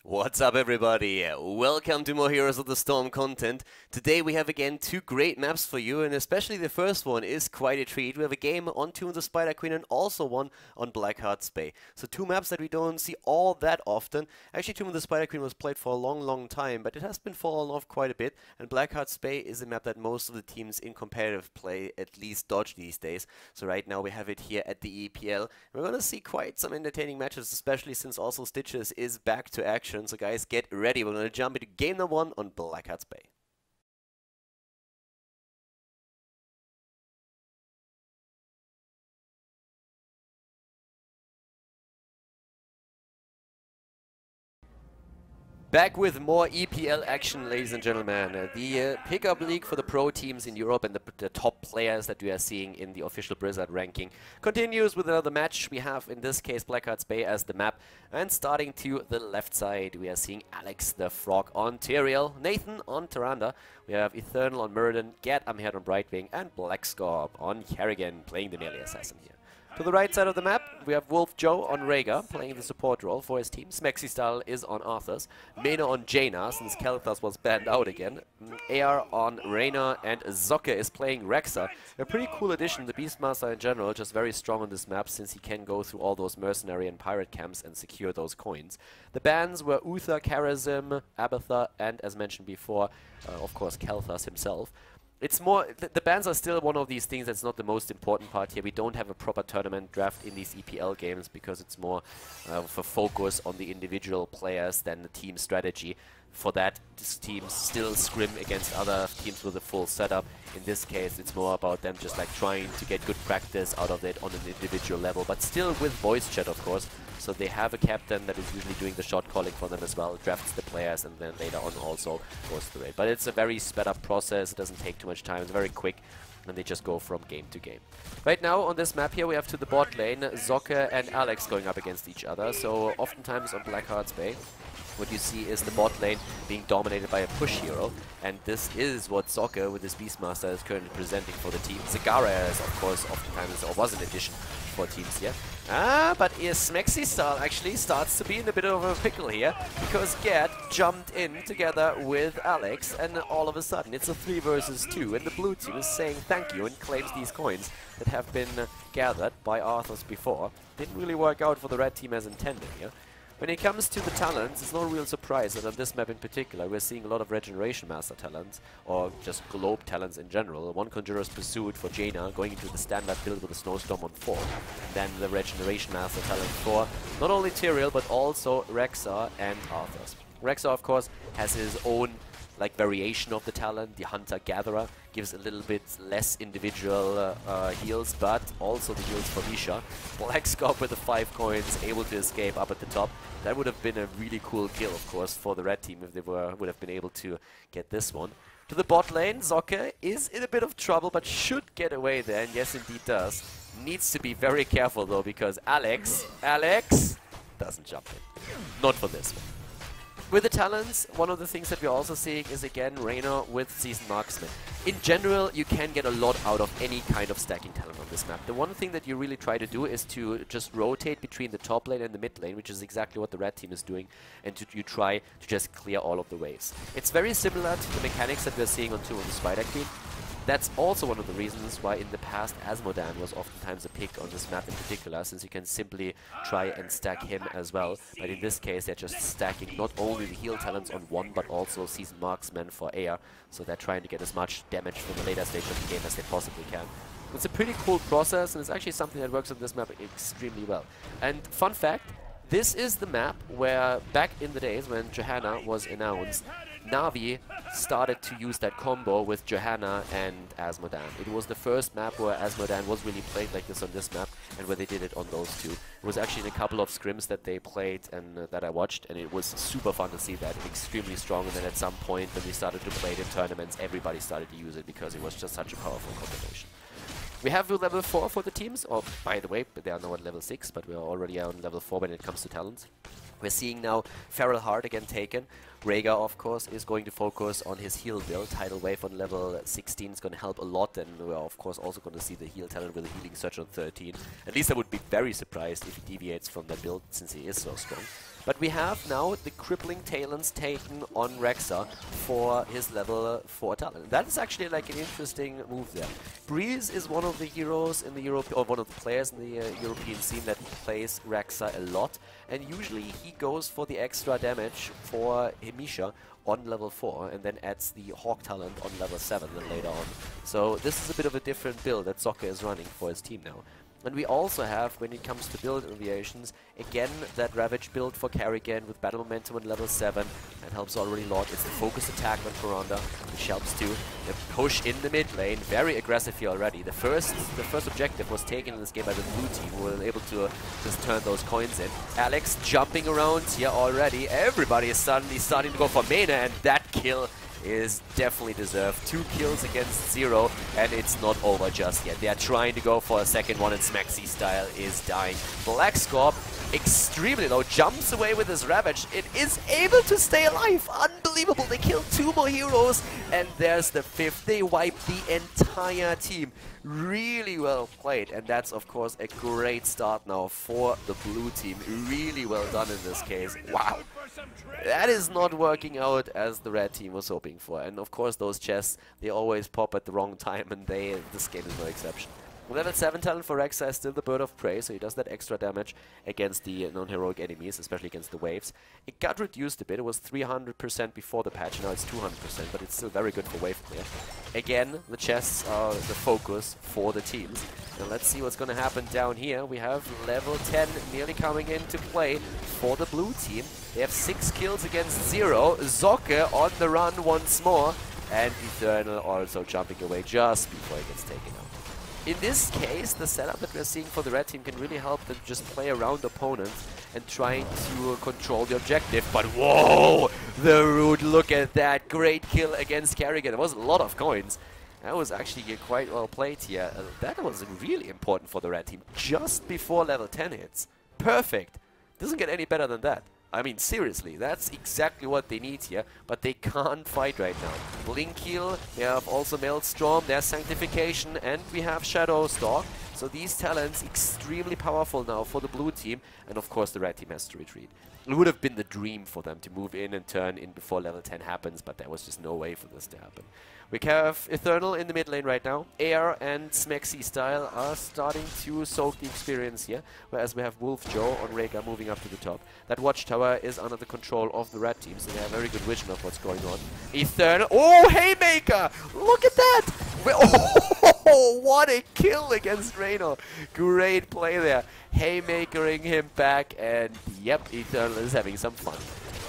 What's up, everybody? Welcome to more Heroes of the Storm content. Today we have again two great maps for you, and especially the first one is quite a treat. We have a game on Tomb of the Spider Queen and also one on Blackheart's Bay. So two maps that we don't see all that often. Actually, Tomb of the Spider Queen was played for a long time, but it has been fallen off quite a bit, and Blackheart's Bay is a map that most of the teams in competitive play at least dodge these days. So right now we have it here at the EPL. We're gonna see quite some entertaining matches, especially since also Stitches is back to action. So guys, get ready. We're going to jump into game number 1 on Blackheart's Bay. Back with more EPL action, ladies and gentlemen. The pickup league for the pro teams in Europe and the top players that we are seeing in the official Blizzard ranking continues with another match. We have, in this case, Blackheart's Bay as the map. And starting to the left side, we are seeing Alex the Frog on Tyrael, Nathan on Tyrande. We have Eternal on Murden, Gad Amhead on Brightwing, and Black Scorp on Kerrigan, playing the melee assassin here. To the right side of the map, we have Wolf Joe on Rhaegar, playing the support role for his team. Smexy Style is on Arthas. Mena on Jaina, since Kel'Thas was banned out again. AR on Reyna, and Zocke is playing Rexa. A pretty cool addition. The Beastmaster in general, just very strong on this map, since he can go through all those mercenary and pirate camps and secure those coins. The bans were Uther, Karazim, Abatha, and as mentioned before, of course, Kel'Thas himself. It's more, the bans are still one of these things that's not the most important part here. We don't have a proper tournament draft in these EPL games because it's more of a focus on the individual players than the team strategy. For that, this teams still scrim against other teams with a full setup. In this case, it's more about them just like trying to get good practice out of it on an individual level, but still with voice chat, of course. So they have a captain that is usually doing the shot calling for them as well, drafts the players, and then later on also goes through it. But it's a very sped up process. It doesn't take too much time. It's very quick, and they just go from game to game. Right now on this map here, we have to the bot lane Zocke and Alex going up against each other. So oftentimes on Blackheart's Bay, what you see is the bot lane being dominated by a push hero, and this is what Zocke with his Beastmaster is currently presenting for the team. Zagara is, of course, oftentimes, or was an addition for teams here. But Smexy Style actually starts to be in a bit of a pickle here, because Gad jumped in together with Alex, and all of a sudden it's a 3 versus 2, and the blue team is saying thank you and claims these coins that have been gathered by Arthas before. Didn't really work out for the red team as intended here. When it comes to the talents, it's no real surprise that on this map in particular we're seeing a lot of Regeneration Master talents, or just Globe talents in general. One Conjurer's Pursuit for Jaina, going into the standard build with a Snowstorm on 4. And then the Regeneration Master talent for not only Tyrael, but also Rexa and Arthas. Rexa, of course, has his own like variation of the talent. The Hunter-Gatherer gives a little bit less individual heals, but also the heals for Misha. Black Scorp with the 5 coins, able to escape up at the top. That would have been a really cool kill, of course, for the red team if they would have been able to get this one. To the bot lane, Zocke is in a bit of trouble, but should get away there, and yes, indeed does. Needs to be very careful, though, because Alex doesn't jump in. Not for this one. With the talents, one of the things that we're also seeing is again Reyna with Seasoned Marksman. In general, you can get a lot out of any kind of stacking talent on this map. The one thing that you really try to do is to just rotate between the top lane and the mid lane, which is exactly what the red team is doing, and you try to just clear all of the waves. It's very similar to the mechanics that we're seeing on Tomb of the Spider Queen. That's also one of the reasons why in the past Asmodan was oftentimes a pick on this map in particular, since you can simply try and stack him as well. But in this case, they're just stacking not only the heal talents on one, but also Seasoned Marksman for air. So they're trying to get as much damage from the later stage of the game as they possibly can. It's a pretty cool process, and it's actually something that works on this map extremely well. And fun fact, this is the map where back in the days when Johanna was announced, Na'Vi started to use that combo with Johanna and Asmodan. It was the first map where Asmodan was really played like this on this map, and where they did it on those two. It was actually in a couple of scrims that they played and that I watched, and it was super fun to see that. Extremely strong, and then at some point when we started to play it in tournaments, everybody started to use it because it was just such a powerful combination. We have level 4 for the teams, or by the way, they are now at level 6, but we are already on level 4 when it comes to talents. We're seeing now Feral Heart again taken. Rhaegar, of course, is going to focus on his heal build. Tidal Wave on level 16 is going to help a lot, and we're of course also going to see the heal talent with a Healing Surge on 13. At least I would be very surprised if he deviates from that build, since he is so strong. But we have now the crippling talents taken on Rexa for his level 4 talent. That is actually like an interesting move there. Breeze is one of the heroes in the one of the players in the European scene that plays Rexa a lot, and usually he goes for the extra damage for Misha on level 4 and then adds the Hawk talent on level 7 then later on. So this is a bit of a different build that Zocke is running for his team now. And we also have, when it comes to build variations, again that Ravage build for Kerrigan with battle momentum on level 7. That helps already a lot. It's the focus attack on Piranha, which helps too. The push in the mid lane, very aggressive here already. The first objective was taken in this game by the blue team, who were able to just turn those coins in. Alex jumping around here already. Everybody is suddenly starting to go for Mena, and that kill is definitely deserved. 2 kills against 0, and it's not over just yet. They are trying to go for a second one, and Smexy style is dying. Black Scorp, extremely low, jumps away with his Ravage. It is able to stay alive. Unbelievable. They killed 2 more heroes, and there's the 5th. They wiped the entire team. Really well played, and that's of course a great start now for the blue team. Really well done in this case. Wow. That is not working out as the red team was hoping for. And of course those chests, they always pop at the wrong time, and this game is no exception. Level 7 talent for Rexa is still the Bird of Prey, so he does that extra damage against the non-heroic enemies, especially against the waves. It got reduced a bit. It was 300% before the patch, now it's 200%, but it's still very good for wave clear. Again, the chests are the focus for the teams. Now let's see what's going to happen down here. We have level 10 nearly coming into play for the blue team. They have 6 kills against 0. Zocke on the run once more, and Eternal also jumping away just before he gets taken out. In this case, the setup that we're seeing for the red team can really help them just play around opponents and trying to control the objective. But whoa! The root, look at that. Great kill against Kerrigan. It was a lot of coins. That was actually quite well played here. That was really important for the red team. Just before level 10 hits. Perfect. Doesn't get any better than that. I mean, seriously, that's exactly what they need here, but they can't fight right now. Blink Heal, we have also Maelstrom, there's Sanctification, and we have Shadow Stalk. So these talents extremely powerful now for the blue team, and of course the red team has to retreat. It would have been the dream for them to move in and turn in before level 10 happens, but there was just no way for this to happen. We have Eternal in the mid lane right now. Air and Smexy style are starting to soak the experience here, whereas we have Wolf Joe on Rhaegar moving up to the top. That watchtower is under the control of the red team, so they have very good vision of what's going on. Eternal, oh, Haymaker! Look at that! Oh, what a kill against Reyno. Great play there. Haymakering him back, and yep, Eternal is having some fun.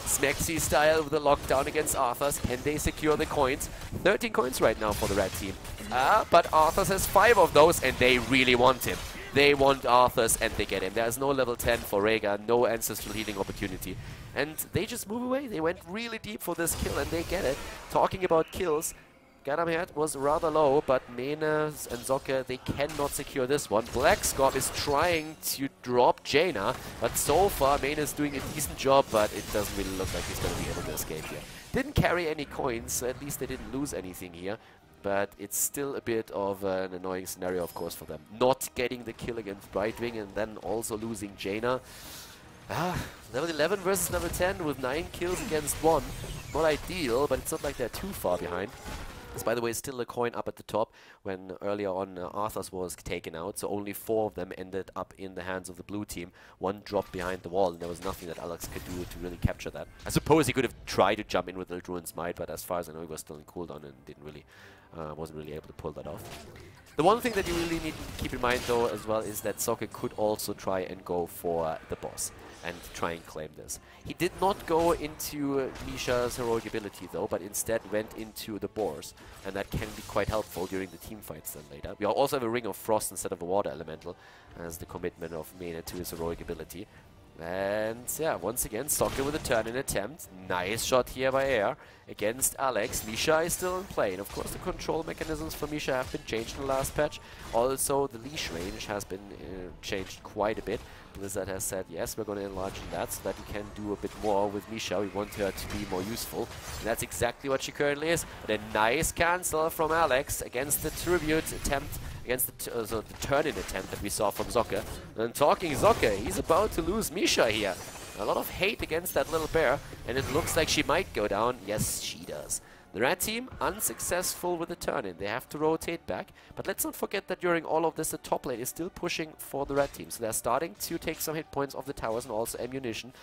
Smexy style with the lockdown against Arthas. Can they secure the coins? 13 coins right now for the red team. But Arthas has 5 of those, and they really want him. They want Arthas, and they get him. There's no level 10 for Rhaegar, no ancestral healing opportunity. And they just move away. They went really deep for this kill, and they get it. Talking about kills, Ganamhead was rather low, but Mena and Zocke, they cannot secure this one. Black Scorp is trying to drop Jaina, but so far Mena is doing a decent job, but it doesn't really look like he's going to be able to escape here. Didn't carry any coins, so at least they didn't lose anything here, but it's still a bit of an annoying scenario, of course, for them. Not getting the kill against Brightwing and then also losing Jaina. Level 11 versus level 10 with 9 kills against 1. Not ideal, but it's not like they're too far behind. This, by the way, is still a coin up at the top when earlier on Arthas was taken out, so only 4 of them ended up in the hands of the blue team. 1 dropped behind the wall, and there was nothing that Alex could do to really capture that. I suppose he could have tried to jump in with the Druid's Might, but as far as I know, he was still in cooldown and wasn't really able to pull that off. The one thing that you really need to keep in mind, though, as well, is that Zocke could also try and go for the boss and try and claim this. He did not go into Misha's heroic ability, though, but instead went into the boars, and that can be quite helpful during the team fights then later. We also have a Ring of Frost instead of a Water Elemental as the commitment of Mena to his heroic ability. And yeah, once again, Zocke with a turn-in attempt. Nice shot here by Air against Alex. Misha is still in play. And of course, the control mechanisms for Misha have been changed in the last patch. Also, the leash range has been changed quite a bit. Blizzard has said, yes, we're going to enlarge that so that we can do a bit more with Misha. We want her to be more useful. And that's exactly what she currently is. But a nice cancel from Alex against the tribute attempt, against the turn-in attempt that we saw from Zocke. And talking Zocke, he's about to lose Misha here. A lot of hate against that little bear, and it looks like she might go down. Yes, she does. The red team unsuccessful with the turn-in. They have to rotate back, but let's not forget that during all of this, the top lane is still pushing for the red team. So they're starting to take some hit points off the towers and also ammunition.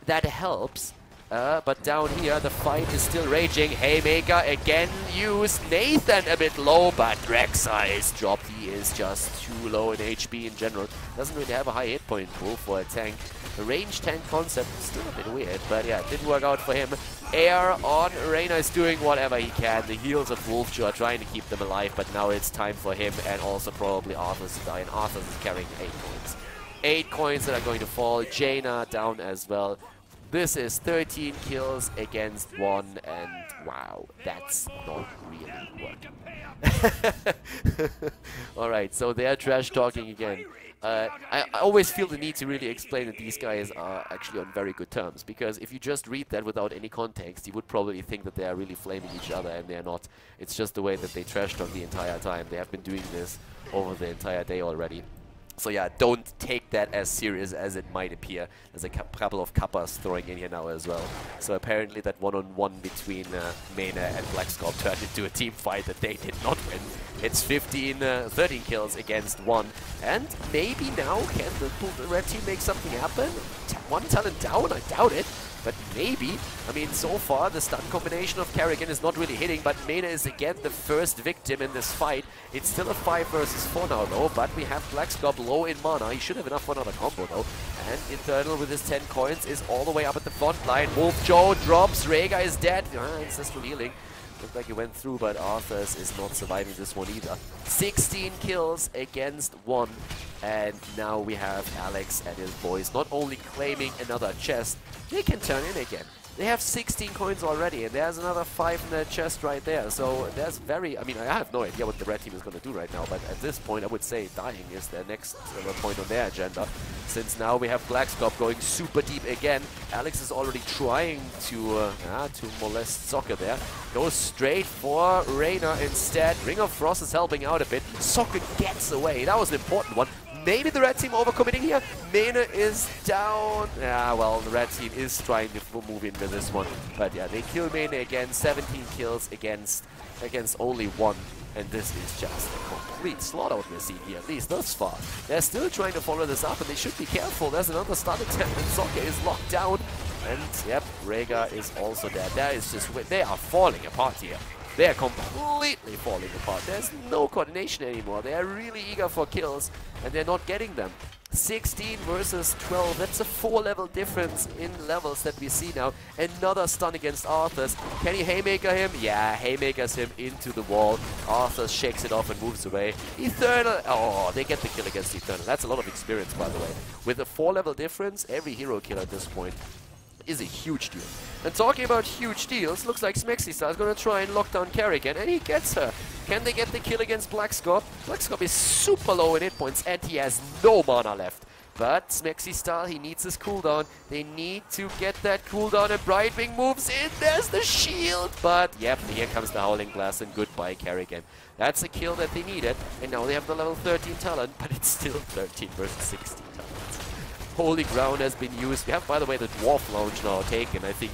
That helps. But down here, the fight is still raging. Haymaker again used. Nathan a bit low, but Rek'Sai is dropped. He is just too low in HP in general. Doesn't really have a high hit point pool for a tank. The range tank concept is still a bit weird, but yeah, it didn't work out for him. Air on. Reyna is doing whatever he can. The heals of Wolfjaw are trying to keep them alive, but now it's time for him and also probably Arthas to die. And Arthas is carrying 8 coins. 8 coins that are going to fall. Jaina down as well. This is 13 kills against 1, and wow, that's not really working. Alright, so they're trash talking again. I always feel the need to really explain that these guys are actually on very good terms, because if you just read that without any context, you would probably think that they are really flaming each other, and they're not. It's just the way that they trash talk the entire time. They have been doing this over the entire day already. So yeah, don't take that as serious as it might appear. There's a couple of kappas throwing in here now as well. So apparently that one-on-one between Mena and Blackscorp turned into a team fight that they did not win. It's 13 kills against 1. And maybe now can the red team make something happen? One talent down? I doubt it. But maybe. I mean, so far the stun combination of Kerrigan is not really hitting, but Mena is again the first victim in this fight. It's still a 5 versus 4 now though, but we have Blackscorp low in mana. He should have enough for another combo though. And Eternal with his 10 coins is all the way up at the front line. Wolfjaw drops, Rhaegar is dead. Ancestral healing. Looked like he went through, but Arthas is not surviving this one either. 16 kills against 1. And now we have Alex and his boys not only claiming another chest, they can turn in again. They have 16 coins already, and there's another 5 in their chest right there. So there's I have no idea what the red team is going to do right now, but at this point I would say dying is their next point on their agenda. Since now we have Blackscorp going super deep again. Alex is already trying to molest Soccer there. Goes straight for Reyna instead. Ring of Frost is helping out a bit. Soccer gets away. That was an important one. Maybe the red team overcommitting here. Mena is down. Yeah, well, the red team is trying to move into this one. But yeah, they kill Mena again. 17 kills against only 1. And this is just a complete slaughter what we're seeing here, at least thus far. They're still trying to follow this up, and they should be careful. There's another stun attempt, and Soccer is locked down. And yep, Rhaegar is also dead. That is just, they are falling apart here. They are completely falling apart. There's no coordination anymore. They are really eager for kills, and they're not getting them. 16 versus 12. That's a 4-level difference in levels that we see now. Another stun against Arthas. Can he Haymaker him? Yeah, Haymakers him into the wall. Arthas shakes it off and moves away. Eternal. Oh, they get the kill against Eternal. That's a lot of experience, by the way. With a 4-level difference, every hero kill at this point is a huge deal. And talking about huge deals, looks like Smexistar is going to try and lock down Kerrigan, and he gets her. Can they get the kill against Blackscorp? Blackscorp is super low in hit points, and he has no mana left. But Smexistar, he needs his cooldown. They need to get that cooldown, and Brightwing moves in. There's the shield. But yep, here comes the Howling Blast, and goodbye Kerrigan. That's a kill that they needed, and now they have the level 13 talent, but it's still 13 versus 16 talent. Holy Ground has been used. We have, by the way, the Dwarf Lounge now taken, I think.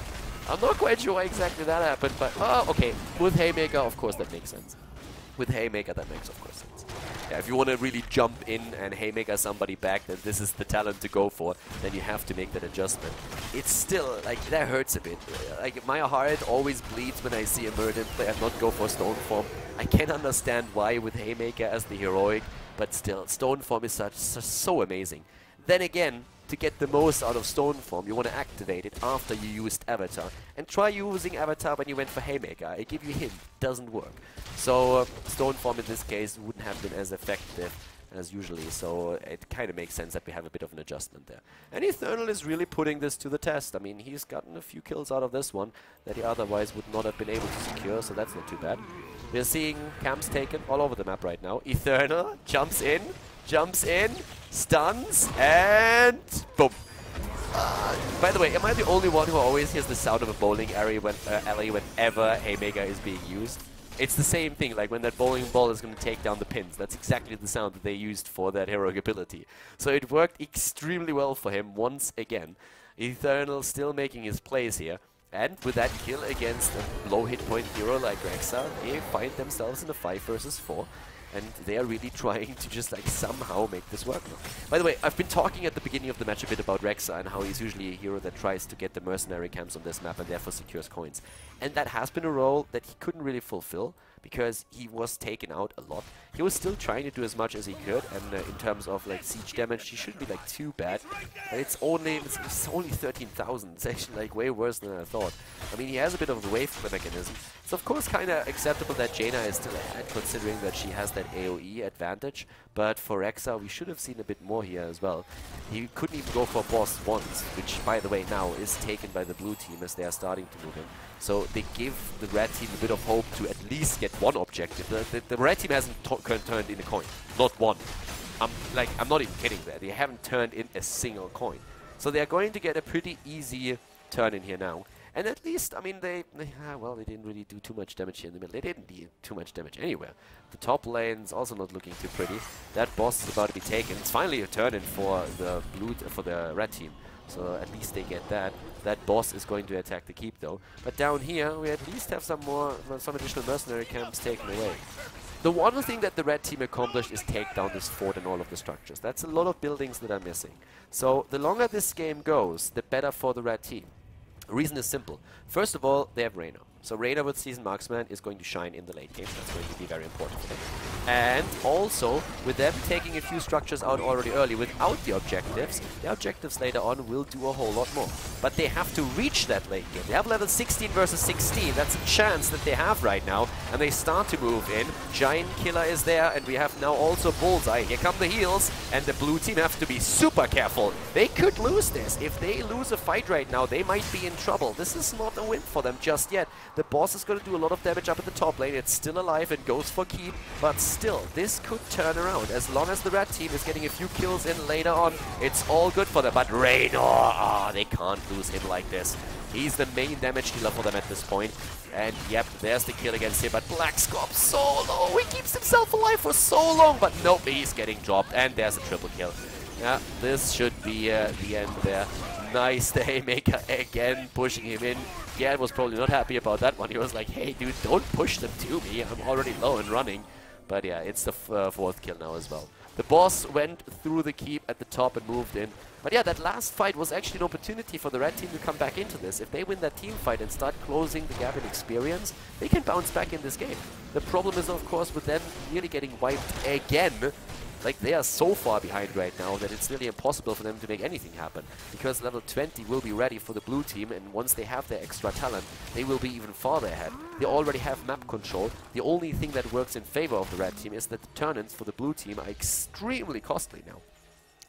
I'm not quite sure why exactly that happened, but, oh, okay. With Haymaker, of course, that makes sense. With Haymaker, that makes, of course, sense. Yeah, if you want to really jump in and Haymaker somebody back, then this is the talent to go for, then you have to make that adjustment. It's still, like, that hurts a bit. Like, my heart always bleeds when I see a Murden player not go for Stone Form. I can understand why with Haymaker as the heroic, but still, Stone Form is so amazing. Then again, to get the most out of Stone Form, you want to activate it after you used Avatar. And try using Avatar when you went for Haymaker. I give you a hint, doesn't work. So Stone Form in this case wouldn't have been as effective as usually, so it kind of makes sense that we have a bit of an adjustment there. And Eternal is really putting this to the test. I mean, he's gotten a few kills out of this one that he otherwise would not have been able to secure, so that's not too bad. We're seeing camps taken all over the map right now. Eternal jumps in, stuns, and boom. By the way, am I the only one who always hears the sound of a bowling alley whenever Haymaker is being used? It's the same thing, like when that bowling ball is going to take down the pins. That's exactly the sound that they used for that heroic ability. So it worked extremely well for him once again. Eternal still making his plays here. And with that kill against a low hit point hero like Rexa, they find themselves in a 5 versus 4. And they are really trying to just like somehow make this work now. By the way, I've been talking at the beginning of the match a bit about Rexa and how he's usually a hero that tries to get the mercenary camps on this map and therefore secures coins. And that has been a role that he couldn't really fulfill because he was taken out a lot. He was still trying to do as much as he could, and in terms of like siege damage, he shouldn't be like too bad. But it's only 13,000. It's actually like way worse than I thought. I mean, he has a bit of a wave mechanism. It's of course kind of acceptable that Jaina is still ahead, considering that she has that AoE advantage. But for Rexa, we should have seen a bit more here as well. He couldn't even go for boss once, which, by the way, now is taken by the blue team as they are starting to move in. So they give the red team a bit of hope to at least get one objective. The red team hasn't turned in a coin. Not one. I'm not even kidding there. They haven't turned in a single coin. So they're going to get a pretty easy turn in here now. And at least, I mean, they didn't really do too much damage here in the middle. They didn't do too much damage anywhere. The top lane's also not looking too pretty. That boss is about to be taken. It's finally a turn in for the red team. So at least they get that. That boss is going to attack the keep though. But down here, we at least have some additional mercenary camps taken away. The one thing that the red team accomplished is take down this fort and all of the structures. That's a lot of buildings that are missing. So the longer this game goes, the better for the red team. The reason is simple. First of all, they have Reyna. So Reyna with Seasoned Marksman is going to shine in the late game. That's going to be very important for them. And also, with them taking a few structures out already early without the objectives later on will do a whole lot more. But they have to reach that late game. They have level 16 versus 16. That's a chance that they have right now. And they start to move in. Giant Killer is there, and we have now also Bullseye. Here come the heals, and the blue team have to be super careful. They could lose this. If they lose a fight right now, they might be in trouble. This is not a win for them just yet. The boss is going to do a lot of damage up at the top lane. It's still alive and goes for keep, but still, this could turn around. As long as the red team is getting a few kills in later on, it's all good for them. But Raynor, they can't lose him like this. He's the main damage dealer for them at this point. And yep, there's the kill against him, but Blackscorp so low. He keeps himself alive for so long, but nope, he's getting dropped. And there's a triple kill. Yeah, this should be the end there. Nice, the Haymaker again, pushing him in. Gerd was probably not happy about that one. He was like, hey dude, don't push them to me. I'm already low and running. But yeah, it's the fourth kill now as well. The boss went through the keep at the top and moved in. But yeah, that last fight was actually an opportunity for the red team to come back into this. If they win that team fight and start closing the gap in experience, they can bounce back in this game. The problem is, of course, with them nearly getting wiped again. Like, they are so far behind right now that it's nearly impossible for them to make anything happen. Because level 20 will be ready for the blue team, and once they have their extra talent, they will be even farther ahead. They already have map control. The only thing that works in favor of the red team is that the turn-ins for the blue team are extremely costly now.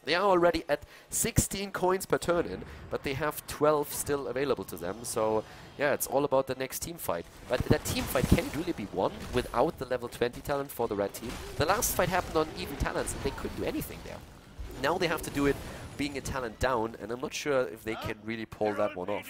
They are already at 16 coins per turn-in, but they have 12 still available to them, so yeah, it's all about the next team fight. But that team fight can't really be won without the level 20 talent for the red team. The last fight happened on even talents, and they couldn't do anything there. Now they have to do it being a talent down, and I'm not sure if they can really pull that one off.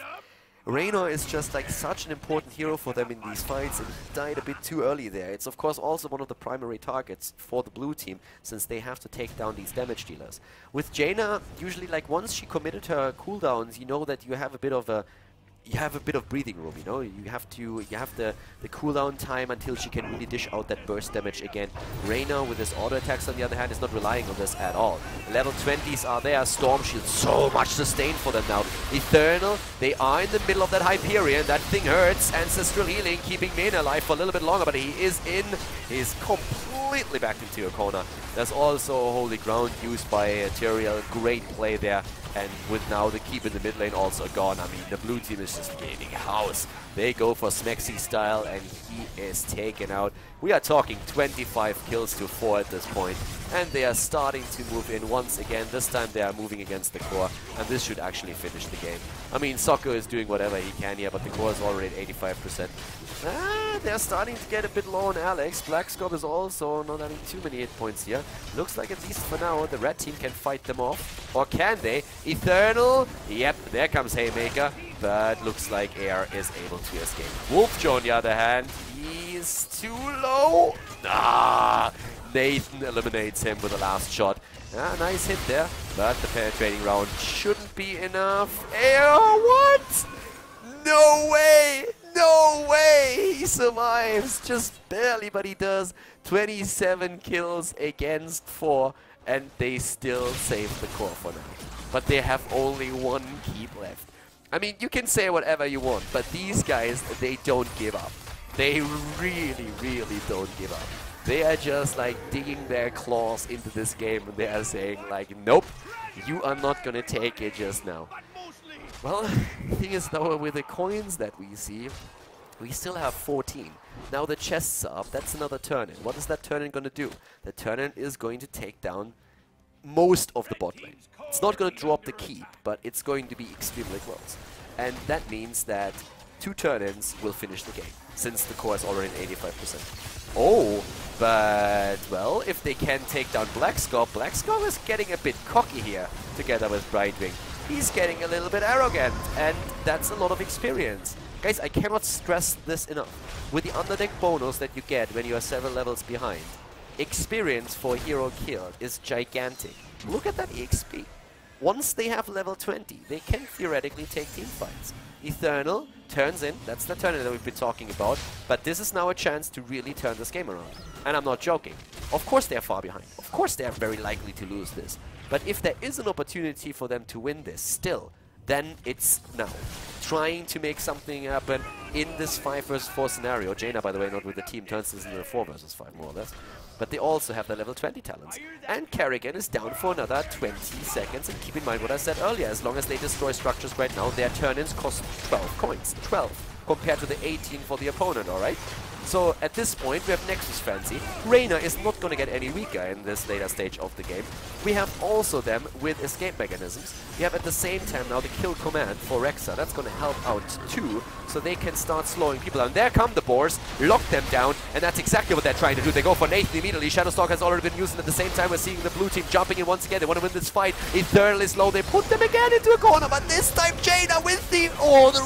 Raynor is just like such an important hero for them in these fights, and he died a bit too early there. It's of course also one of the primary targets for the blue team, since they have to take down these damage dealers. With Jaina, usually like once she committed her cooldowns, you know that you have a bit of breathing room, you know. You have the cooldown time until she can really dish out that burst damage again. Raynor with his auto attacks on the other hand is not relying on this at all. Level 20s are there, Storm Shield, so much sustain for them now. Eternal, they are in the middle of that Hyperion, that thing hurts. Ancestral Healing keeping Mane alive for a little bit longer, but he is in. He's completely backed into a corner. There's also Holy Ground used by Tyrael, great play there. And with now the keep in the mid lane also gone, I mean, the blue team is just gaining house. They go for Smexy style, and he is taken out. We are talking 25 kills to 4 at this point, and they are starting to move in once again. This time they are moving against the core, and this should actually finish the game. I mean, Soccer is doing whatever he can here, but the core is already at 85%. They're starting to get a bit low on Alex. Blackscorp is also not having too many hit points here. Looks like at least for now the red team can fight them off. Or can they? Eternal, yep, there comes Haymaker. But looks like Air is able to escape. Wolfjo, on the other hand, he's too low. Nathan eliminates him with the last shot. Ah, nice hit there, but the penetrating round shouldn't be enough. Ayo, what? No way! No way! He survives, just barely, but he does. 27 kills against 4, and they still save the core for now. But they have only 1 keep left. I mean, you can say whatever you want, but these guys, they don't give up. They really, really don't give up. They are just like digging their claws into this game, and they are saying like, nope, you are not gonna take it just now. Well, the thing is though, with the coins that we see, we still have 14. Now the chests are up, that's another turn-in. What is that turn-in gonna do? The turn-in is going to take down most of the bot lane. It's not gonna drop the keep, but it's going to be extremely close. And that means that 2 turn-ins will finish the game, since the core is already at 85%. Oh, but, well, if they can take down Blackscorp is getting a bit cocky here, together with Brightwing. He's getting a little bit arrogant, and that's a lot of experience. Guys, I cannot stress this enough. With the underdeck bonus that you get when you are several levels behind, experience for a hero killed is gigantic. Look at that EXP. Once they have level 20, they can theoretically take team fights. Eternal turns in, that's the turn that we've been talking about, but this is now a chance to really turn this game around. And I'm not joking. Of course they are far behind. Of course they are very likely to lose this. But if there is an opportunity for them to win this still, then it's now. Trying to make something happen in this 5 versus 4 scenario. Jaina, by the way, not with the team, turns this into a 4 versus 5, more or less. But they also have the level 20 talents. And Kerrigan is down for another 20 seconds. And keep in mind what I said earlier, as long as they destroy structures right now, their turn-ins cost 12 coins. 12 compared to the 18 for the opponent, alright? So at this point, we have Nexus Fancy. Reyna is not going to get any weaker in this later stage of the game. We have also them with escape mechanisms. We have at the same time now the kill command for Rexa. That's going to help out too, so they can start slowing people down. There come the boars, lock them down, and that's exactly what they're trying to do. They go for Nathan immediately. Shadowstalk has already been used, and at the same time we're seeing the blue team jumping in once again. They want to win this fight. Eternally slow. They put them again into a corner, but this time Jaina with the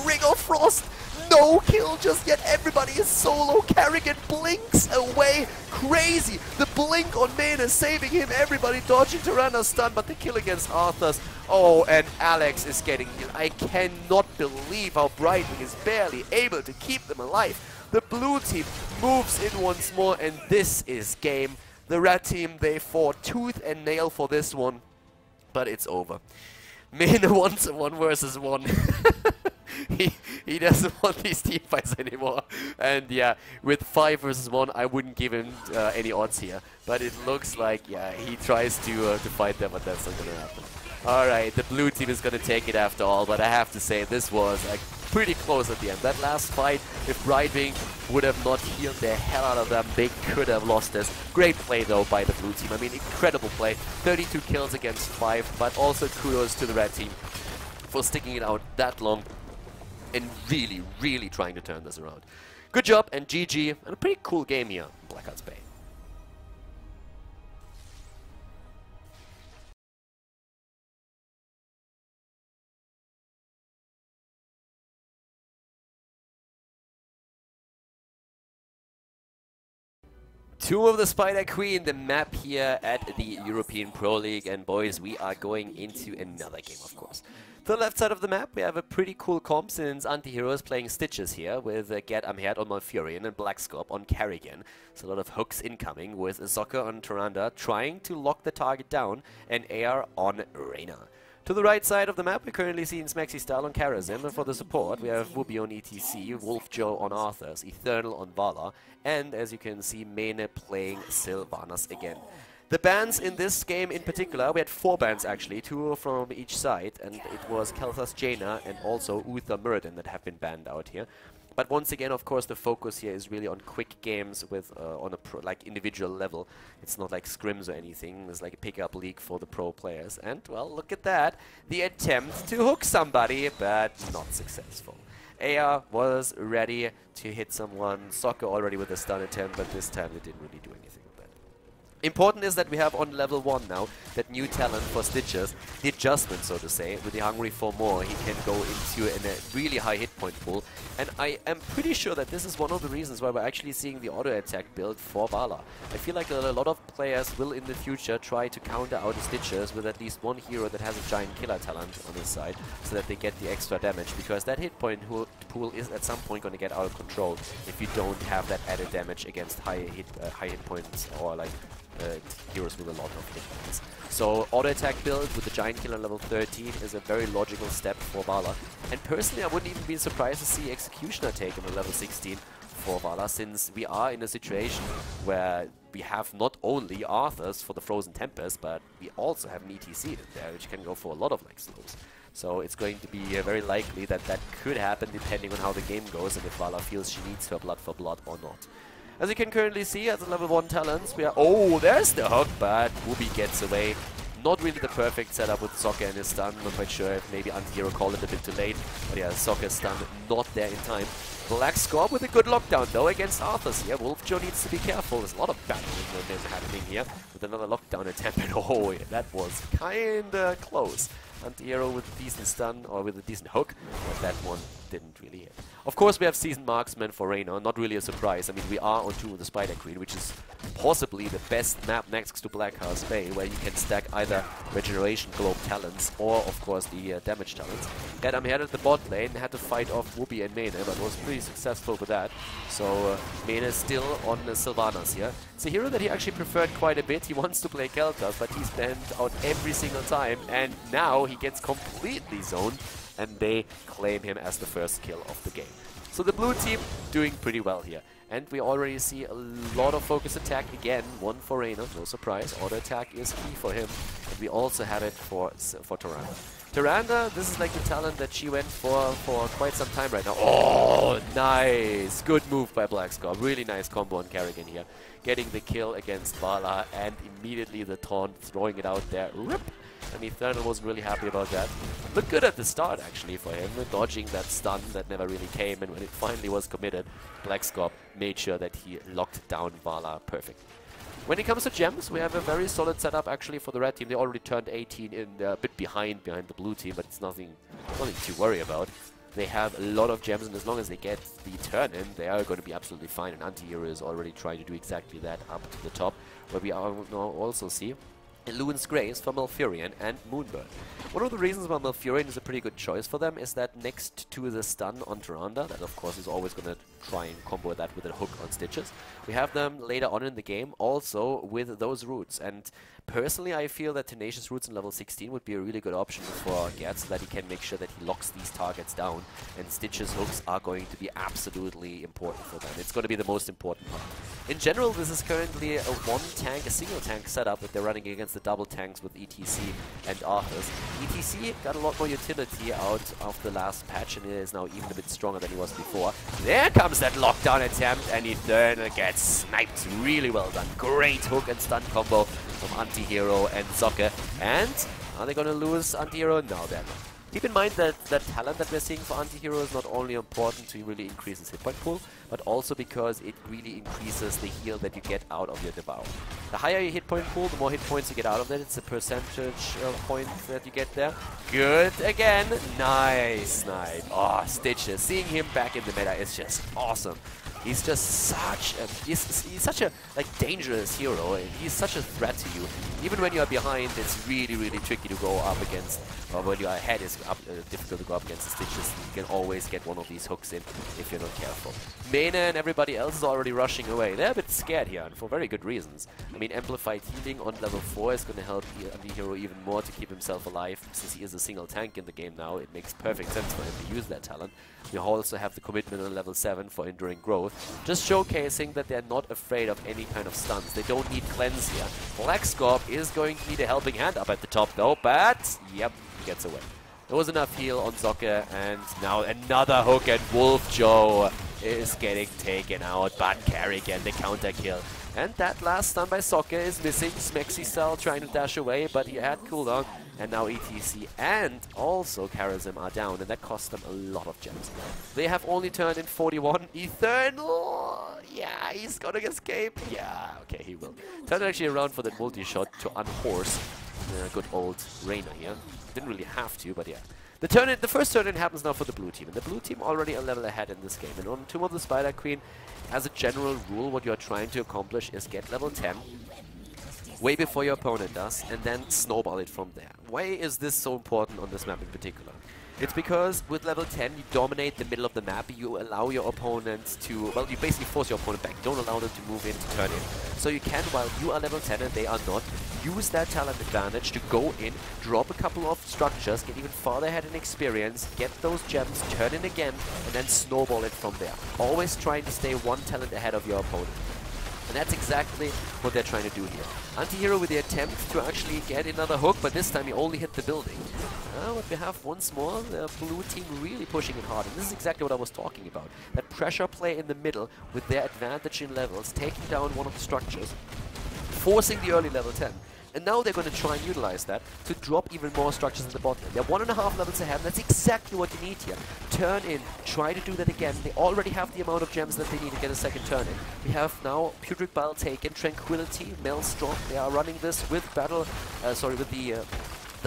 Ring of Frost. No kill just yet. Everybody is solo. Kerrigan blinks away. Crazy. The blink on main is saving him. Everybody dodging Tirana's stun, but the kill against Arthur's. Oh, and Alex is getting killed. I cannot believe how Brightwing is barely able to keep them alive. The blue team moves in once more, and this is game. The red team, they fought tooth and nail for this one, but it's over. Main wants a 1 versus 1. He doesn't want these team fights anymore. And yeah, with 5 versus 1, I wouldn't give him any odds here. But it looks like, yeah, he tries to fight them, but that's not going to happen. Alright, the blue team is going to take it after all, but I have to say, this was pretty close at the end. That last fight, if Brightwing would have not healed the hell out of them, they could have lost this. Great play, though, by the blue team. I mean, incredible play. 32 kills against 5, but also kudos to the red team for sticking it out that long and really, really trying to turn this around. Good job, and GG, and a pretty cool game here in Blackheart's Bay. Tomb of the Spider Queen, the map here at the European Pro League, and boys, we are going into another game, of course. To the left side of the map, we have a pretty cool comp since Anti-Hero is playing Stitches here with Get Amhead on Malfurion and Blackscorp on Kerrigan. So a lot of hooks incoming with Zocca on Tyrande trying to lock the target down and AR on Reyna. To the right side of the map, we're currently seeing Smexy Style on Karazim, and for the support, we have Whoopi on ETC, Wolf Joe on Arthurs, Eternal on Vala, and as you can see, Mene playing Sylvanas again. The bans in this game in particular, we had 4 bans actually, 2 from each side, and it was Kel'Thas Jaina and also Uther Muradin that have been banned out here. But once again, of course, the focus here is really on quick games with on a individual level. It's not like scrims or anything. It's like a pickup league for the pro players. And, well, look at that. The attempt to hook somebody, but not successful. AR was ready to hit someone. Zocca already with a stun attempt, but this time it didn't really do anything with that. Important is that we have on level 1 now that new talent for Stitches, the adjustment, so to say. With the Hungry for More, he can go into a really high hit point pool. And I am pretty sure that this is one of the reasons why we're actually seeing the auto attack build for Vala. I feel like a lot of players will in the future try to counter out the Stitches with at least one hero that has a giant killer talent on his side, so that they get the extra damage, because that hit point pool is at some point going to get out of control if you don't have that added damage against high hit points or like heroes with a lot of hit points. So auto attack build with the giant killer level 13 is a very logical step for Vala. And personally, I wouldn't even be surprised to see Executioner taken on level 16 for Vala, since we are in a situation where we have not only Arthurs for the Frozen Tempest, but we also have an ETC in there, which can go for a lot of like slopes. So it's going to be very likely that that could happen depending on how the game goes and if Vala feels she needs her blood for blood or not. As you can currently see, as a level 1 talents, we are... Oh, there's the hook, but Wooby gets away. Not really the perfect setup with Soccer and his stun. Not quite sure if maybe Anti-Hero called it a bit too late. But yeah, Soccer's stun not there in time. Black Scorp with a good lockdown though against Arthurs here. Wolf Joe needs to be careful. There's a lot of battling happening here with another lockdown attempt. And oh, yeah, that was kinda close. Anti-Hero with a decent stun or with a decent hook, but that one didn't really hit. Of course, we have Seasoned Marksman for Reynor, not really a surprise. I mean, we are on 2 with the Spider Queen, which is possibly the best map next to Black House Bay, where you can stack either Regeneration Globe talents or, of course, the damage talents. Yet I'm here at the bot lane, had to fight off Whoopi and Mene, but was pretty successful with that. So Mene is still on Sylvanas here. It's a hero that he actually preferred quite a bit. He wants to play Kel'Thas, but he's banned out every single time, and now he gets completely zoned, and they claim him as the first kill of the game. So the blue team doing pretty well here. And we already see a lot of focus attack again, one for Reynor, no surprise. Auto attack is key for him. And we also have it for Tyrande. Tyrande, this is like the talent that she went for quite some time right now. Oh, nice! Good move by Black Scorp. Really nice combo on Kerrigan here. Getting the kill against Vala and immediately the taunt, throwing it out there. Rip! And Eternal wasn't really happy about that. Looked good at the start actually for him, dodging that stun that never really came, and when it finally was committed, Black Scorp made sure that he locked down Vala perfectly. When it comes to gems, we have a very solid setup actually for the red team. They already turned 18 in a bit behind the blue team, but it's nothing to worry about. They have a lot of gems, and as long as they get the turn in, they are going to be absolutely fine. And Anti-Hero is already trying to do exactly that up to the top, where we are now also see Eluan's Grace for Malfurion and Moonbird. One of the reasons why Malfurion is a pretty good choice for them is that next to the stun on Tyrande, that of course is always going to try and combo that with a hook on Stitches, we have them later on in the game also with those roots. And personally, I feel that Tenacious Roots in level 16 would be a really good option for Gerd, so that he can make sure that he locks these targets down, and Stitches hooks are going to be absolutely important for them. It's going to be the most important part. In general, this is currently a single tank setup that they're running against the double tanks with ETC and Arthurs. ETC got a lot more utility out of the last patch, and it is now even a bit stronger than he was before. There comes that lockdown attempt, and Eternal gets sniped. Really well done. Great hook and stun combo from Anti-Hero and Soccer. And are they going to lose Anti-Hero? No, they're not. Keep in mind that that talent that we're seeing for Anti-Hero is not only important to really increase his hit point pool, but also because it really increases the heal that you get out of your Devour. The higher your hit point pool, the more hit points you get out of that. It's a percentage point that you get there. Good again. Nice snipe. Oh, Stitches. Seeing him back in the meta is just awesome. He's just such a, he's such a dangerous hero, and he's such a threat to you. Even when you're behind, it's really, really tricky to go up against, or when you're ahead, it's difficult to go up against the Stitches. You can always get one of these hooks in if you're not careful. Mene and everybody else is already rushing away. They're a bit scared here, and for very good reasons. I mean, Amplified Healing on level 4 is going to help the hero even more to keep himself alive. Since he is a single tank in the game now, it makes perfect sense for him to use that talent. We also have the commitment on level 7 for Enduring Growth, just showcasing that they're not afraid of any kind of stuns. They don't need cleanse here. Black Scorp is going to need a helping hand up at the top though, but yep, he gets away. There was enough heal on Soccer, and now another hook, and Wolf Joe is getting taken out, but Kerrigan, the counter kill. And that last stun by Soccer is missing. Smexy style trying to dash away, but he had cooldown. and now ETC and also Kerrigan are down, and that cost them a lot of gems. They have only turned in 41. Eternal, yeah, he's gonna escape. Yeah, okay, he will. Turned actually around for that multi-shot to unhorse good old Reyna here. Didn't really have to, but yeah. The first turn-in happens now for the blue team, and the blue team already a level ahead in this game. And on Tomb of the Spider Queen, as a general rule, what you're trying to accomplish is get level 10 way before your opponent does, and then snowball it from there. Why is this so important on this map in particular? It's because with level 10, you dominate the middle of the map. You allow your opponents to, well, you basically force your opponent back. Don't allow them to move in, to turn in. So you can, while you are level 10 and they are not, use that talent advantage to go in, drop a couple of structures, get even farther ahead in experience, get those gems, turn in again, and then snowball it from there. Always trying to stay one talent ahead of your opponent. And that's exactly what they're trying to do here. Anti-hero with the attempt to actually get another hook, but this time he only hit the building. What we have once more, the blue team really pushing it hard. And this is exactly what I was talking about. That pressure play in the middle with their advantage in levels, taking down one of the structures, forcing the early level 10. And now they're going to try and utilize that to drop even more structures in the bot lane. They're 1.5 levels ahead, and that's exactly what you need here. Turn in, try to do that again. They already have the amount of gems that they need to get a second turn in. We have now Putrid Bile taken, Tranquility, Maelstrom. They are running this with the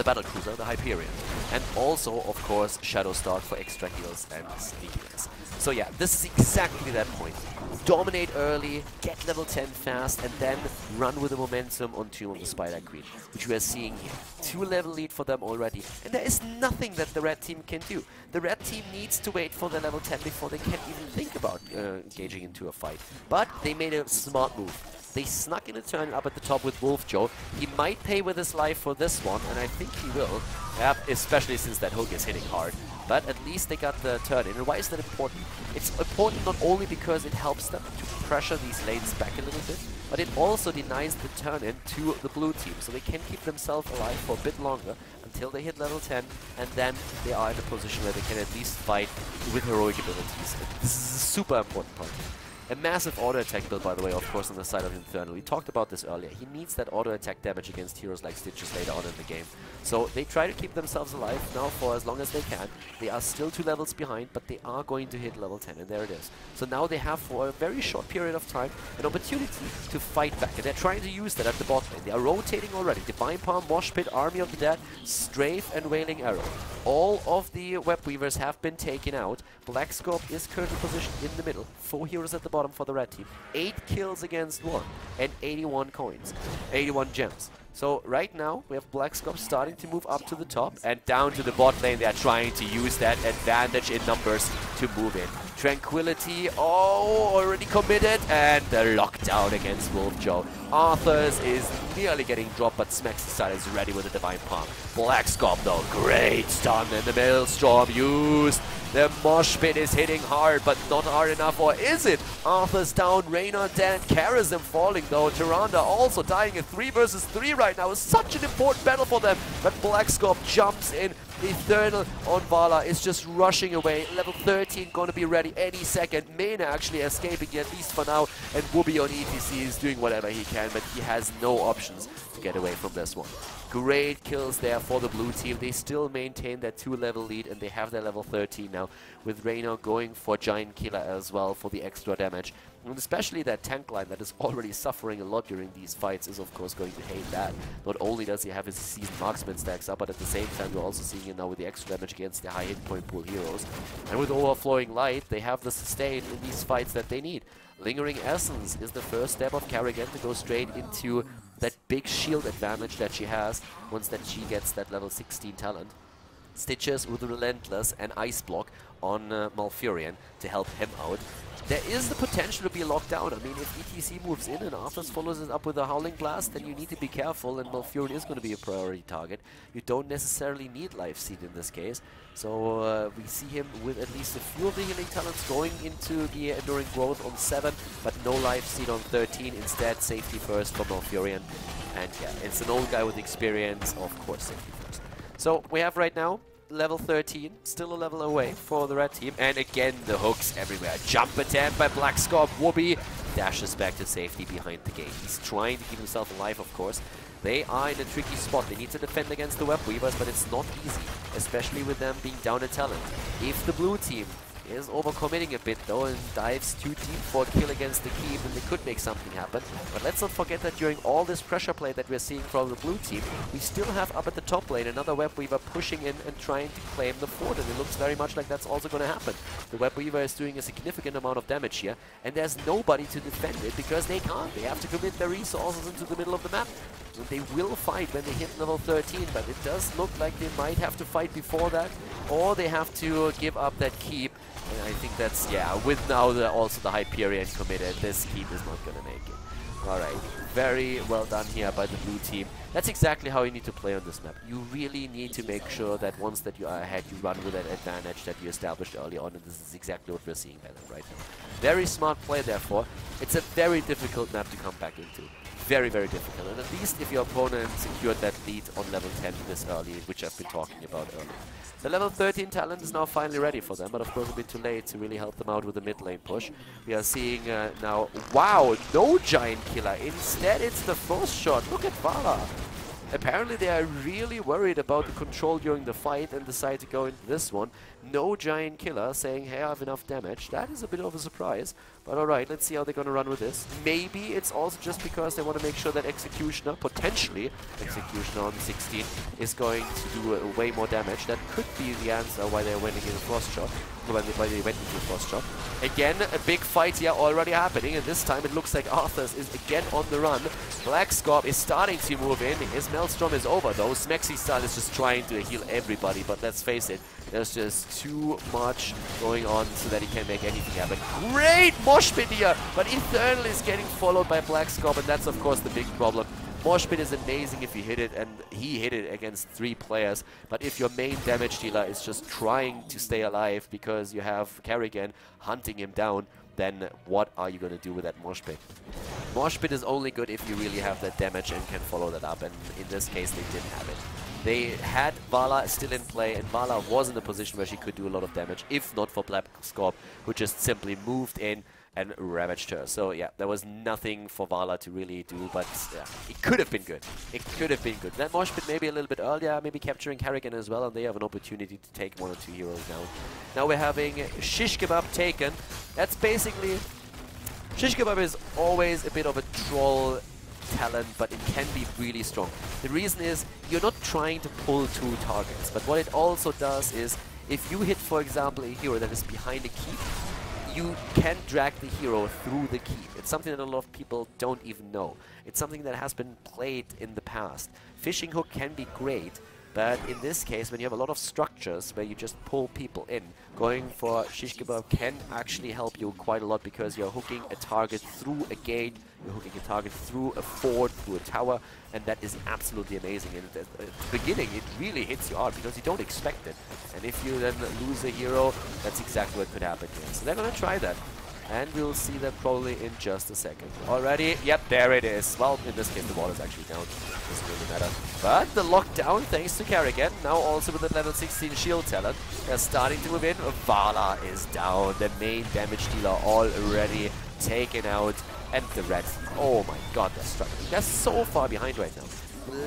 Battle Cruiser, the Hyperion. And also, of course, Shadow Stalk for extra heals and sneakiness. So yeah, this is exactly that point. Dominate early, get level 10 fast, and then run with the momentum on Tomb of the Spider Queen, which we are seeing here. 2-level lead for them already, and there is nothing that the red team can do. The red team needs to wait for the level 10 before they can even think about engaging into a fight. But they made a smart move. They snuck in a turn up at the top with Wolf Joe. He might pay with his life for this one, and I think he will. Yeah, especially since that hook is hitting hard. But at least they got the turn in. And why is that important? It's important not only because it helps them to pressure these lanes back a little bit, but it also denies the turn in to the blue team. So they can keep themselves alive for a bit longer until they hit level 10, and then they are in a position where they can at least fight with heroic abilities. And this is a super important part. A massive auto-attack build, by the way, of course, on the side of Infernal. We talked about this earlier. He needs that auto-attack damage against heroes like Stitches later on in the game. So they try to keep themselves alive now for as long as they can. They are still 2 levels behind, but they are going to hit level 10, and there it is. So now they have, for a very short period of time, an opportunity to fight back, and they're trying to use that at the bot lane. They are rotating already. Divine Palm, Mosh Pit, Army of the Dead, Strafe, and Wailing Arrow. All of the Web Weavers have been taken out. Black Scorp is currently positioned in the middle. 4 heroes at the bottom for the red team. 8 kills against 1 and 81 coins. 81 gems. So right now we have Black Scorp starting to move up to the top, and down to the bot lane they are trying to use that advantage in numbers to move in. Tranquility, oh, already committed, and the lockdown against Wolf Joe. Arthur's is nearly getting dropped, but Smexicide is ready with a Divine Palm. Black Scorp though, great stun, and the Maelstrom used. The Mosh Pit is hitting hard, but not hard enough, or is it? Arthur's down, Reyna dead, Kerrigan falling though, Tyrande also dying in 3 versus 3 right now. It's such an important battle for them, but Black Scorp jumps in. Eternal on Vala is just rushing away. Level 13 gonna be ready any second. Mena actually escaping, at least for now, and Whoopi on ETC is doing whatever he can, but he has no options to get away from this one. Great kills there for the blue team. They still maintain that 2-level lead, and they have their level 13 now, with Reyna going for Giant Killer as well for the extra damage. And especially that tank line that is already suffering a lot during these fights is of course going to hate that. Not only does he have his seasoned marksman stacks up, but at the same time we're also seeing him now with the extra damage against the high hit point pool heroes. And with Overflowing Light, they have the sustain in these fights that they need. Lingering Essence is the first step of Kerrigan to go straight into that big shield advantage that she has once that she gets that level 16 talent. Stitches with Relentless and Ice Block on Malfurion to help him out. There is the potential to be locked down. I mean, if ETC moves in and Arthas follows it up with a Howling Blast, then you need to be careful, and Malfurion is going to be a priority target. You don't necessarily need Life Seed in this case. So we see him with at least a few of the healing talents going into the Enduring Growth on 7, but no Life Seed on 13. Instead, safety first for Malfurion. And yeah, it's an old guy with experience, of course, safety first. So we have right now level 13, still a level away for the red team, and again the hooks everywhere. Jump attempt by Black Scorp. Whoopi dashes back to safety behind the gate. He's trying to keep himself alive, of course, They are in a tricky spot. They need to defend against the Web Weavers, but it's not easy, especially with them being down a talent. If the blue team is overcommitting a bit though and dives too deep for a kill against the keep, and they could make something happen. But let's not forget that during all this pressure play that we're seeing from the blue team, we still have up at the top lane another Web Weaver pushing in and trying to claim the fort, and it looks very much like that's also going to happen. The Web Weaver is doing a significant amount of damage here, and there's nobody to defend it because they can't. They have to commit their resources into the middle of the map. And they will fight when they hit level 13, but it does look like they might have to fight before that, or they have to give up that keep. And I think that's, yeah, with now also the Hyperion committed, this keep is not going to make it. Alright, very well done here by the blue team. That's exactly how you need to play on this map. You really need to make sure that once that you are ahead, you run with that advantage that you established early on, and this is exactly what we're seeing right now. Very smart play, therefore. It's a very difficult map to come back into. Very, very difficult. And at least if your opponent secured that lead on level 10 this early, which I've been talking about earlier. The level 13 talent is now finally ready for them, but of course a bit too late to really help them out with the mid lane push. We are seeing now, wow, no giant killer. Instead, it's the frost shot. Look at Vala. Apparently they are really worried about the control during the fight and decide to go into this one. No giant killer, saying, hey, I have enough damage. That is a bit of a surprise. But alright, let's see how they're going to run with this. Maybe it's also just because they want to make sure that Executioner, potentially Executioner on 16, is going to do way more damage. That could be the answer why they're winning in a Frost Shot. Why they went into a Frost Shot. Again, a big fight here already happening, and this time it looks like Arthas is again on the run. Black Scorp is starting to move in. His Maelstrom is over though. Smexy Style is just trying to heal everybody, but let's face it, there's just too much going on so that he can make anything happen. Great mosh pit here, but Eternal is getting followed by Black Scorp, and that's of course the big problem. Mosh pit is amazing if you hit it, and he hit it against 3 players, but if your main damage dealer is just trying to stay alive because you have Kerrigan hunting him down, then what are you going to do with that mosh pit? Mosh pit is only good if you really have that damage and can follow that up, and in this case they didn't have it. They had Vala still in play, and Vala was in a position where she could do a lot of damage, if not for Black Scorp, who just simply moved in and ravaged her. So yeah, there was nothing for Vala to really do, but yeah, it could have been good. It could have been good. That mosh pit maybe a little bit earlier, maybe capturing Kerrigan as well, and they have an opportunity to take 1 or 2 heroes now. Now we're having Shish Kebab taken. That's basically... Shish Kebab is always a bit of a troll talent, but it can be really strong. The reason is you're not trying to pull 2 targets, but what it also does is if you hit, for example, a hero that is behind a keep, you can drag the hero through the keep. It's something that a lot of people don't even know. It's something that has been played in the past. Fishing hook can be great, but in this case, when you have a lot of structures where you just pull people in, going for Shish Kebab can actually help you quite a lot because you're hooking a target through a gate, you're hooking a target through a fort, through a tower, and that is absolutely amazing. And at the beginning, it really hits you hard because you don't expect it. And if you then lose a hero, that's exactly what could happen here. So they're going to try that. And we'll see that probably in just a second. Already, yep, there it is. Well, in this case, the wall is actually down. Doesn't really matter. But the lockdown, thanks to Kerrigan, now also with the level 16 shield talent, they're starting to move in. Vala is down. The main damage dealer already taken out. And the red team, oh my god, they're struggling. They're so far behind right now.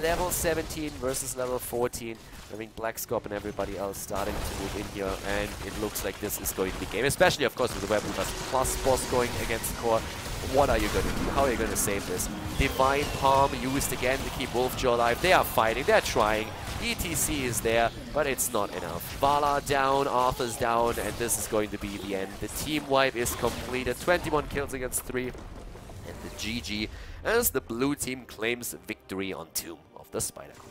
Level 17 versus level 14. I mean, Black Scorp and everybody else starting to move in here, and it looks like this is going to be game. Especially, of course, with the Web Weavers plus boss going against Core. What are you going to do? How are you going to save this? Divine Palm used again to keep Wolfjaw alive. They are fighting, they're trying. ETC is there, but it's not enough. Vala down, Arthur's down, and this is going to be the end. The team wipe is completed. 21 kills against 3. And the GG as the blue team claims victory on Tomb of the Spider Queen.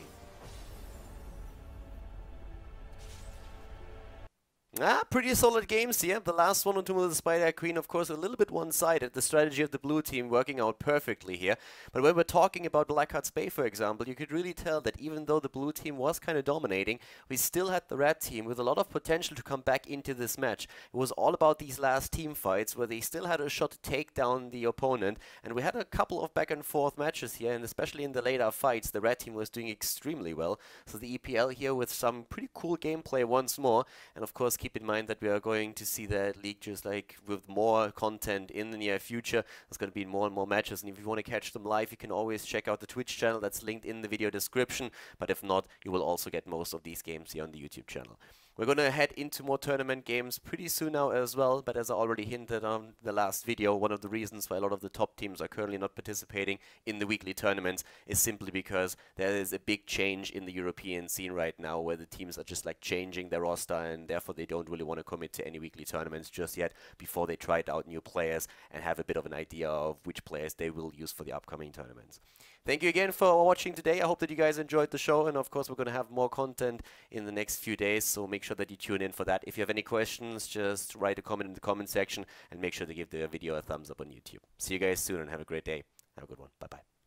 Pretty solid games here. The last one on Tomb of the Spider Queen, of course, a little bit one-sided. The strategy of the blue team working out perfectly here. But when we're talking about Blackheart's Bay, for example, you could really tell that even though the blue team was kind of dominating, we still had the red team with a lot of potential to come back into this match. It was all about these last team fights where they still had a shot to take down the opponent. And we had a couple of back and forth matches here, and especially in the later fights, the red team was doing extremely well. So the EPL here with some pretty cool gameplay once more. And of course, keep keep in mind that we are going to see that league just like with more content in the near future. There's going to be more and more matches, and if you want to catch them live, you can always check out the Twitch channel that's linked in the video description. But if not, you will also get most of these games here on the YouTube channel. We're going to head into more tournament games pretty soon now as well, but as I already hinted on the last video, one of the reasons why a lot of the top teams are currently not participating in the weekly tournaments is simply because there is a big change in the European scene right now, where the teams are just like changing their roster, and therefore they don't really want to commit to any weekly tournaments just yet before they try out new players and have a bit of an idea of which players they will use for the upcoming tournaments. Thank you again for watching today. I hope that you guys enjoyed the show, and of course we're going to have more content in the next few days, so make sure that you tune in for that. If you have any questions, just write a comment in the comment section, and make sure to give the video a thumbs up on YouTube. See you guys soon and have a great day. Have a good one. Bye-bye.